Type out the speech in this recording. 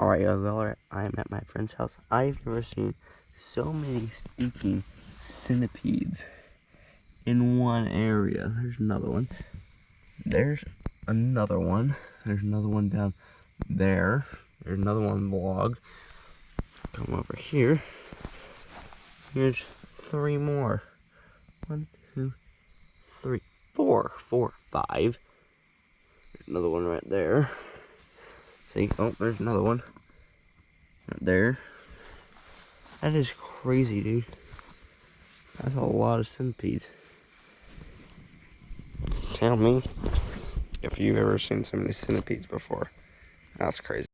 Alright, y'all, I am at my friend's house. I've never seen so many stinking centipedes in one area. There's another one. There's another one. There's another one down there. There's another one on the log. Come over here. Here's 3 more. 1, 2, 3, 4. 4, 5. There's another one right there. See? Oh, there's another one. Right there. That is crazy, dude. That's a lot of centipedes. Tell me if you've ever seen so many centipedes before. That's crazy.